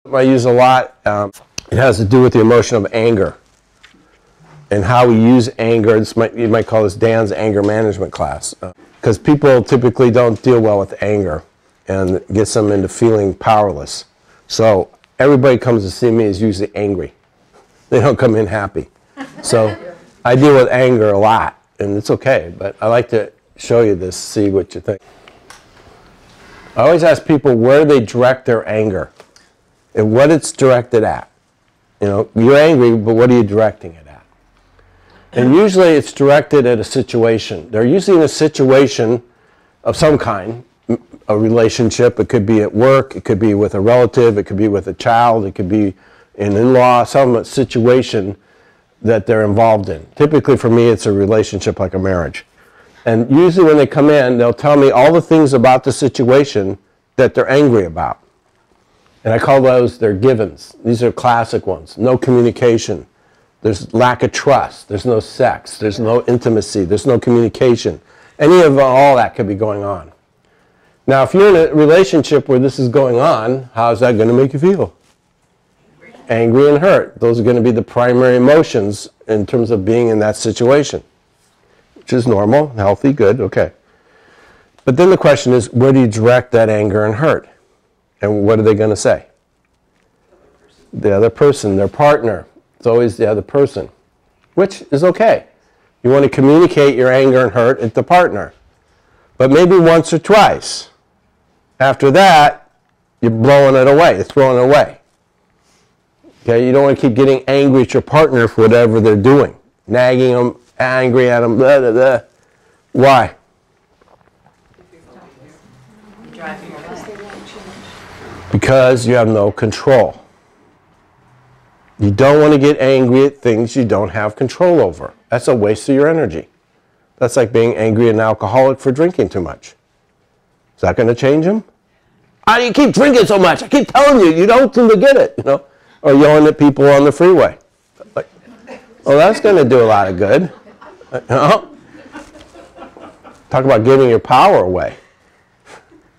I use a lot, it has to do with the emotion of anger and how we use anger. You might call this Dan's anger management class, because people typically don't deal well with anger, and it gets them into feeling powerless. So everybody comes to see me is usually angry. They don't come in happy. So I deal with anger a lot, and it's okay, but I like to show you this, see what you think. I always ask people where they direct their anger and what it's directed at. You know, you're angry, but what are you directing it at? And usually it's directed at a situation. They're usually in a situation of some kind, a relationship. It could be at work, it could be with a relative, it could be with a child, it could be an in-law, some situation that they're involved in. Typically for me it's a relationship like a marriage. And usually when they come in, they'll tell me all the things about the situation that they're angry about. And I call those their givens. These are classic ones. No communication. There's lack of trust. There's no sex. There's no intimacy. There's no communication. Any of all that could be going on. Now, if you're in a relationship where this is going on, how's that going to make you feel? Angry and hurt. Those are going to be the primary emotions in terms of being in that situation, which is normal, healthy, good, okay. But then the question is, where do you direct that anger and hurt? And what are they going to say? The other person, their partner. It's always the other person, which is okay. You want to communicate your anger and hurt at the partner, but maybe once or twice. After that, you're blowing it away, you're throwing it away. Okay, you don't want to keep getting angry at your partner for whatever they're doing, nagging them, angry at them, blah, blah, blah. Why? Because you have no control. You don't want to get angry at things you don't have control over. That's a waste of your energy. That's like being angry at an alcoholic for drinking too much. Is that going to change him? How do you keep drinking so much? I keep telling you, you don't seem to get it. You know? Or yelling at people on the freeway. Like, well, that's going to do a lot of good. You know? Talk about giving your power away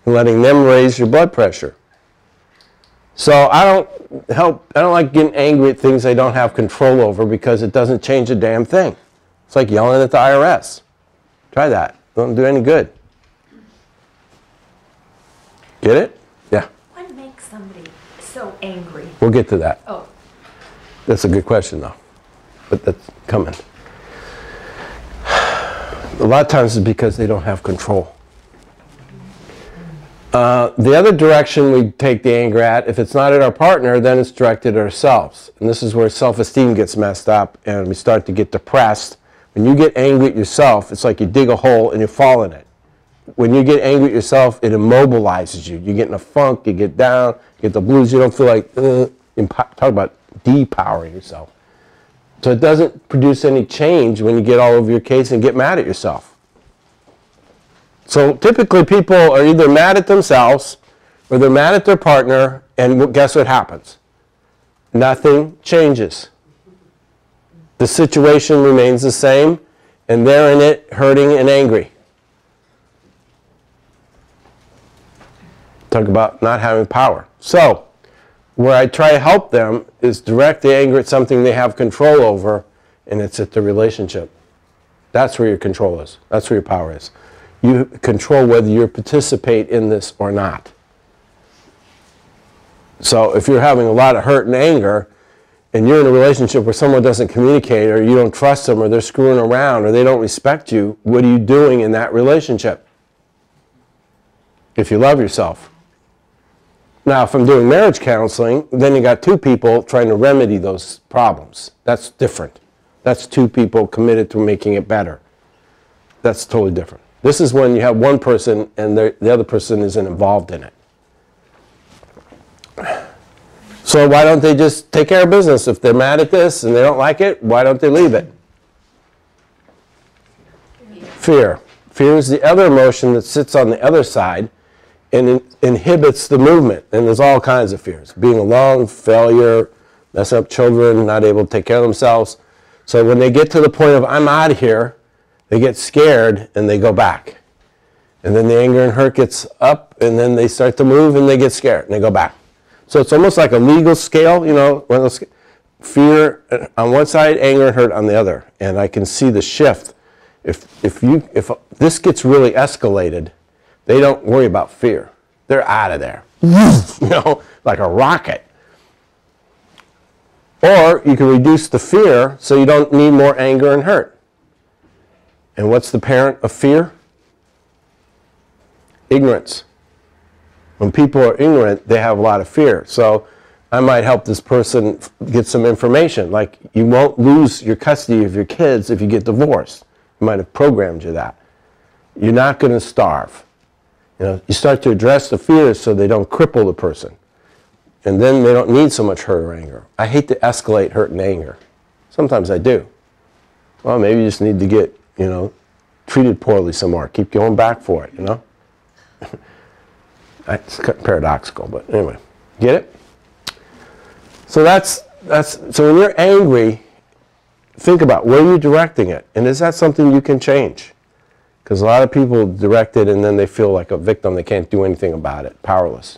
and letting them raise your blood pressure. So I don't like getting angry at things I don't have control over because it doesn't change a damn thing. It's like yelling at the IRS. Try that. Don't do any good. Get it? Yeah. What makes somebody so angry? We'll get to that. Oh. That's a good question though. But that's coming. A lot of times it's because they don't have control. The other direction we take the anger at, if it's not at our partner, then it's directed at ourselves. And this is where self-esteem gets messed up and we start to get depressed. When you get angry at yourself, it's like you dig a hole and you fall in it. When you get angry at yourself, it immobilizes you. You get in a funk, you get down, you get the blues, you don't feel like, talk about depowering yourself. So it doesn't produce any change when you get all over your case and get mad at yourself. So typically people are either mad at themselves or they're mad at their partner, and guess what happens? Nothing changes. The situation remains the same, and they're in it hurting and angry. Talk about not having power. So where I try to help them is direct the anger at something they have control over, and it's at the relationship. That's where your control is. That's where your power is. You control whether you participate in this or not. So if you're having a lot of hurt and anger, and you're in a relationship where someone doesn't communicate, or you don't trust them, or they're screwing around, or they don't respect you, what are you doing in that relationship? If you love yourself. Now, if I'm doing marriage counseling, then you got two people trying to remedy those problems. That's different. That's two people committed to making it better. That's totally different. This is when you have one person and the other person isn't involved in it. So why don't they just take care of business? If they're mad at this and they don't like it, why don't they leave it? Fear. Fear is the other emotion that sits on the other side and inhibits the movement. And there's all kinds of fears. Being alone, failure, messing up children, not able to take care of themselves. So when they get to the point of, I'm out of here, they get scared and they go back. And then the anger and hurt gets up and then they start to move and they get scared and they go back. So it's almost like a legal scale, you know, one of those, fear on one side, anger and hurt on the other. And I can see the shift. If this gets really escalated, they don't worry about fear. They're out of there, you know, like a rocket. Or you can reduce the fear so you don't need more anger and hurt. And what's the parent of fear? Ignorance. When people are ignorant, they have a lot of fear. So I might help this person get some information, like you won't lose your custody of your kids if you get divorced. You might have programmed you that. You're not going to starve. You know, you start to address the fears so they don't cripple the person. And then they don't need so much hurt or anger. I hate to escalate hurt and anger. Sometimes I do. Well, maybe you just need to get, you know, treated poorly somewhere. Keep going back for it, you know. It's paradoxical, but anyway, get it? So so when you're angry, think about where you're directing it, and is that something you can change? Because a lot of people direct it and then they feel like a victim. They can't do anything about it, powerless.